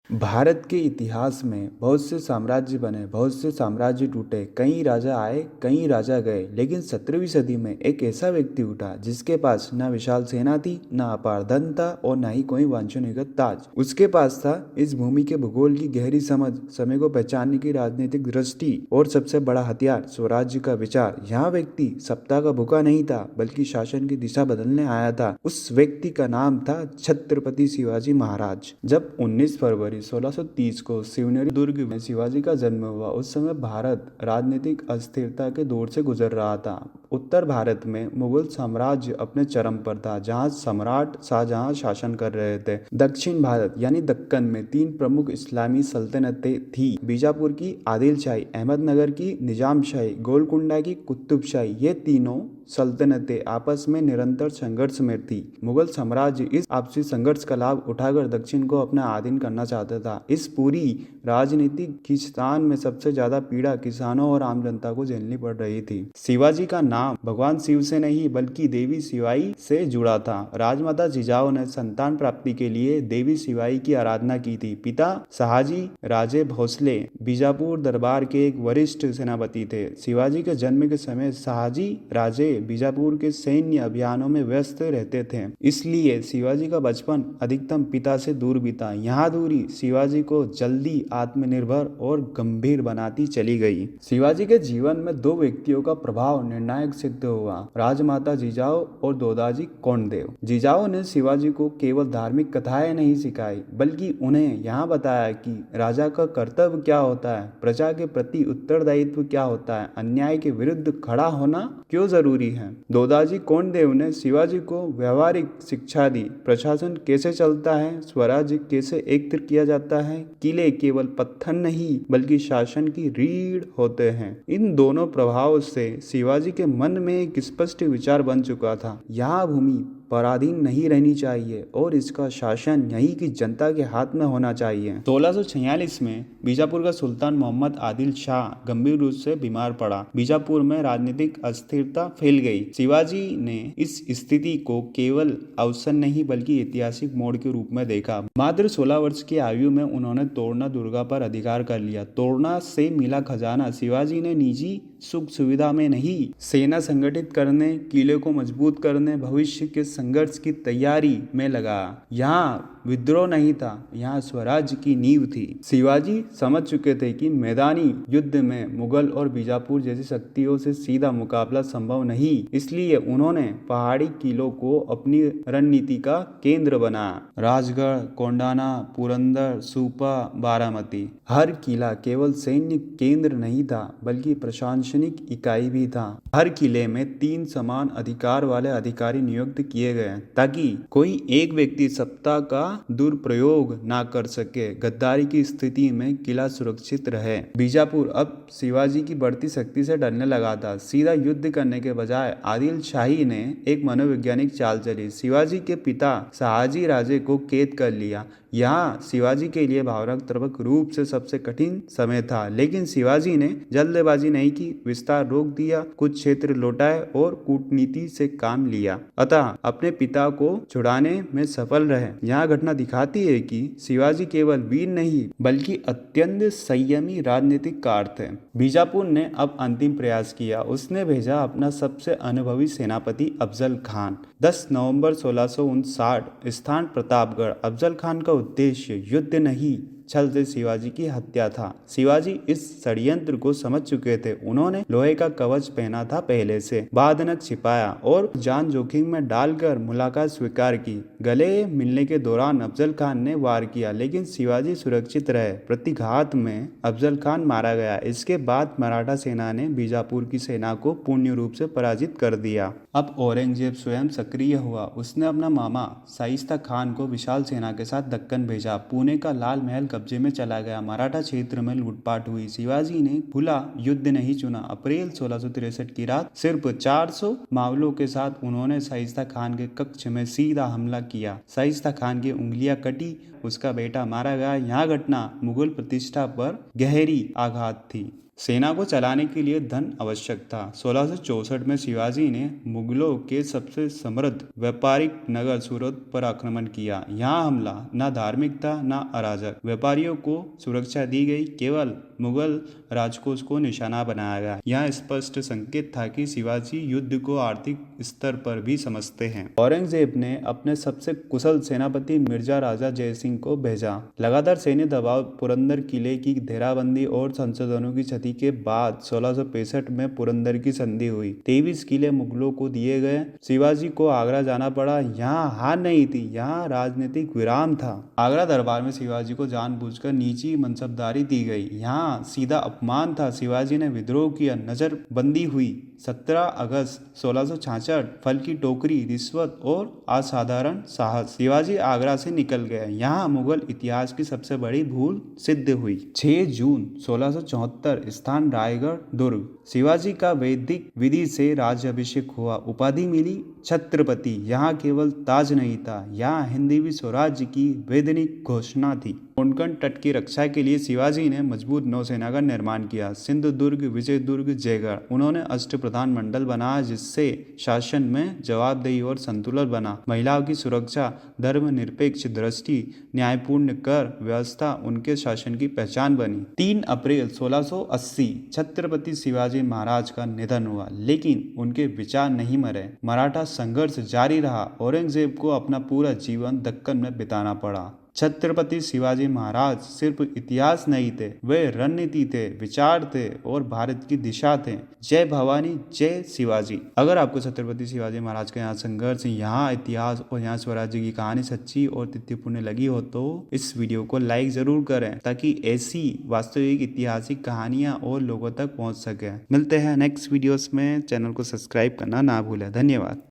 भारत के इतिहास में बहुत से साम्राज्य बने, बहुत से साम्राज्य टूटे, कई राजा आए, कई राजा गए, लेकिन 17वीं सदी में एक ऐसा व्यक्ति उठा जिसके पास न विशाल सेना थी, न अपार धन था और न ही कोई वांछनीय ताज। उसके पास था इस भूमि के भूगोल की गहरी समझ, समय को पहचानने की राजनीतिक दृष्टि और सबसे बड़ा हथियार स्वराज्य का विचार। यह व्यक्ति सत्ता का भूखा नहीं था, बल्कि शासन की दिशा बदलने आया था। उस व्यक्ति का नाम था छत्रपति शिवाजी महाराज। जब 19 फरवरी 1630 को शिवनेरी दुर्ग में शिवाजी का जन्म हुआ, उस समय भारत राजनीतिक अस्थिरता के दौर से गुजर रहा था। उत्तर भारत में मुगल साम्राज्य अपने चरम पर था, जहां सम्राट शाहजहां शासन कर रहे थे। दक्षिण भारत यानी दक्कन में 3 प्रमुख इस्लामी सल्तनतें थी। बीजापुर की आदिल शाही, अहमदनगर की निजाम शाही, गोलकुंडा की कुतुब शाही। ये तीनों सल्तनतें आपस में निरंतर संघर्ष में थी। मुगल साम्राज्य इस आपसी संघर्ष का लाभ उठाकर दक्षिण को अपना अधीन करना चाहता था। इस पूरी राजनीतिक खींचतान में सबसे ज्यादा पीड़ा किसानों और आम जनता को झेलनी पड़ रही थी। शिवाजी का नाम भगवान शिव से नहीं बल्कि देवी शिवाई से जुड़ा था। राजमाता जिजाऊ ने संतान प्राप्ति के लिए देवी शिवाई की आराधना की थी। पिता शाहजी राजे भोसले बीजापुर दरबार के एक वरिष्ठ सेनापति थे। शिवाजी के जन्म के समय शाहजी राजे बीजापुर के सैन्य अभियानों में व्यस्त रहते थे, इसलिए शिवाजी का बचपन अधिकतम पिता से दूर बीता। यहाँ दूरी शिवाजी को जल्दी आत्मनिर्भर और गंभीर बनाती चली गई। शिवाजी के जीवन में 2 व्यक्तियों का प्रभाव निर्णायक सिद्ध हुआ, राजमाता जिजाऊ और दादाजी कोंडदेव। जिजाऊ ने शिवाजी को केवल धार्मिक कथाएं नहीं सिखाई, बल्कि उन्हें यहाँ बताया कि राजा का कर्तव्य क्या होता है, प्रजा के प्रति उत्तरदायित्व क्या होता है, अन्याय के विरुद्ध खड़ा होना क्यों जरूरी है। दादाजी कोंडदेव ने शिवाजी को व्यवहारिक शिक्षा दी, प्रशासन कैसे चलता है, स्वराज्य कैसे एकत्र किया जाता है, किले केवल पत्थर नहीं बल्कि शासन की रीढ़ होते हैं। इन दोनों प्रभावों से शिवाजी के मन में एक स्पष्ट विचार बन चुका था, यह भूमि पराधीन नहीं रहनी चाहिए और इसका शासन यहीं की जनता के हाथ में होना चाहिए। 1646 में बीजापुर का सुल्तान मोहम्मद आदिल शाह गंभीर रूप से बीमार पड़ा। बीजापुर में राजनीतिक अस्थिरता फैल गई। शिवाजी ने इस स्थिति को केवल अवसर नहीं बल्कि ऐतिहासिक मोड़ के रूप में देखा। मात्र 16 वर्ष की आयु में उन्होंने तोड़ना दुर्गा पर अधिकार कर लिया। तोड़ना से मिला खजाना शिवाजी ने निजी सुख सुविधा में नहीं, सेना संगठित करने, किले को मजबूत करने, भविष्य के संघर्ष की तैयारी में लगा। यहाँ विद्रोह नहीं था, यहाँ स्वराज्य की नींव थी। शिवाजी समझ चुके थे कि मैदानी युद्ध में मुगल और बीजापुर जैसी शक्तियों से सीधा मुकाबला संभव नहीं, इसलिए उन्होंने पहाड़ी किलों को अपनी रणनीति का केंद्र बनाया। राजगढ़, कोंडाना, पुरंदर, सुपा, बारामती। हर किला केवल सैन्य केंद्र नहीं था बल्कि प्रशासनिक इकाई भी था। हर किले में 3 समान अधिकार वाले अधिकारी नियुक्त किए गए ताकि कोई एक व्यक्ति सत्ता का दुरुपयोग ना कर सके। गद्दारी की स्थिति में किला सुरक्षित रहे। बीजापुर अब शिवाजी की बढ़ती शक्ति से डरने लगा था। सीधा युद्ध करने के बजाय आदिल शाही ने एक मनोवैज्ञानिक चाल चली। शिवाजी के पिता शाहजी राजे को कैद कर लिया। यहाँ शिवाजी के लिए भावनात्मक रूप से सबसे कठिन समय था, लेकिन शिवाजी ने जल्दबाजी नहीं की, विस्तार रोक दिया, कुछ क्षेत्र लौटाए और कूटनीति से काम लिया, अतः अपने पिता को छुड़ाने में सफल रहे। यह घटना दिखाती है कि शिवाजी केवल वीर नहीं बल्कि अत्यंत संयमी राजनीतिक कार थे। बीजापुर ने अब अंतिम प्रयास किया। उसने भेजा अपना सबसे अनुभवी सेनापति अफजल खान। 10 नवंबर 1659 स्थान प्रतापगढ़। अफजल खान का उद्देश्य युद्ध नहीं, छल से शिवाजी की हत्या था। शिवाजी इस षड्यंत्र को समझ चुके थे। उन्होंने लोहे का कवच पहना था पहले से, बादनक छिपाया और जान जोखिम में डालकर मुलाकात स्वीकार की। गले मिलने के दौरान अफजल खान ने वार किया, लेकिन शिवाजी सुरक्षित रहे। प्रतिघात में अफजल खान मारा गया। इसके बाद मराठा सेना ने बीजापुर की सेना को पूर्ण रूप से पराजित कर दिया। अब औरंगजेब स्वयं सक्रिय हुआ। उसने अपना मामा शाइस्ता खान को विशाल सेना के साथ दक्कन भेजा। पुणे का लाल महल कब्जे में चला गया। मराठा क्षेत्र में लूटपाट हुई। शिवाजी ने खुला युद्ध नहीं चुना। अप्रैल 1663 की रात सिर्फ 400 मावलों के साथ उन्होंने शाइस्ता खान के कक्ष में सीधा हमला किया। शाइस्ता खान की उंगलियां कटी, उसका बेटा मारा गया। यह घटना मुगल प्रतिष्ठा पर गहरी आघात थी। सेना को चलाने के लिए धन आवश्यक था। 1664 में शिवाजी ने मुगलों के सबसे समृद्ध व्यापारिक नगर सूरत पर आक्रमण किया। यहाँ हमला न धार्मिक था न अराजक। व्यापारियों को सुरक्षा दी गई, केवल मुगल राजकोष को निशाना बनाया गया। यहाँ स्पष्ट संकेत था कि शिवाजी युद्ध को आर्थिक स्तर पर भी समझते हैं। औरंगजेब ने अपने सबसे कुशल सेनापति मिर्जा राजा जयसिंह को भेजा। लगातार सैन्य दबाव, पुरंदर किले की घेराबंदी और संशोधनों की क्षति के बाद 1665 में पुरंदर की संधि हुई। 23 किले मुगलों को दिए गए। शिवाजी को आगरा जाना पड़ा। यहाँ हार नहीं थी, यहाँ राजनीतिक विराम था। आगरा दरबार में शिवाजी को जानबूझकर नीची मनसबदारी दी गई। यहाँ सीधा अपमान था। शिवाजी ने विद्रोह किया, नजरबंदी हुई। 17 अगस्त 1666 फल की टोकरी, रिश्वत और असाधारण साहस। शिवाजी आगरा से निकल गए। यहाँ मुगल इतिहास की सबसे बड़ी भूल सिद्ध हुई। 6 जून 1674 स्थान रायगढ़ दुर्ग। शिवाजी का वैदिक विधि से राज्याभिषेक हुआ। उपाधि मिली छत्रपति। यहाँ केवल ताज नहीं था, यहाँ हिंदवी स्वराज्य की वैधानिक घोषणा थी। कोंकण तट की रक्षा के लिए शिवाजी ने मजबूत नौसेना का निर्माण किया। सिंधुदुर्ग, विजयदुर्ग, जयगढ़। उन्होंने अष्टप्रधान मंडल बनाया, जिससे शासन में जवाबदेही और संतुलन बना। महिलाओं की सुरक्षा, धर्मनिरपेक्ष दृष्टि, न्यायपूर्ण कर व्यवस्था उनके शासन की पहचान बनी। 3 अप्रैल 1680 छत्रपति शिवाजी महाराज का निधन हुआ, लेकिन उनके विचार नहीं मरे। मराठा संघर्ष जारी रहा। औरंगजेब को अपना पूरा जीवन दक्कन में बिताना पड़ा। छत्रपति शिवाजी महाराज सिर्फ इतिहास नहीं थे, वे रणनीति थे, विचार थे और भारत की दिशा थे। जय भवानी, जय शिवाजी। अगर आपको छत्रपति शिवाजी महाराज का यहाँ संघर्ष, यहाँ इतिहास और यहाँ स्वराज्य की कहानी सच्ची और तथ्यपूर्ण लगी हो तो इस वीडियो को लाइक जरूर करें, ताकि ऐसी वास्तविक ऐतिहासिक कहानियां और लोगों तक पहुँच सके। मिलते हैं नेक्स्ट वीडियोस में। चैनल को सब्सक्राइब करना ना भूलें। धन्यवाद।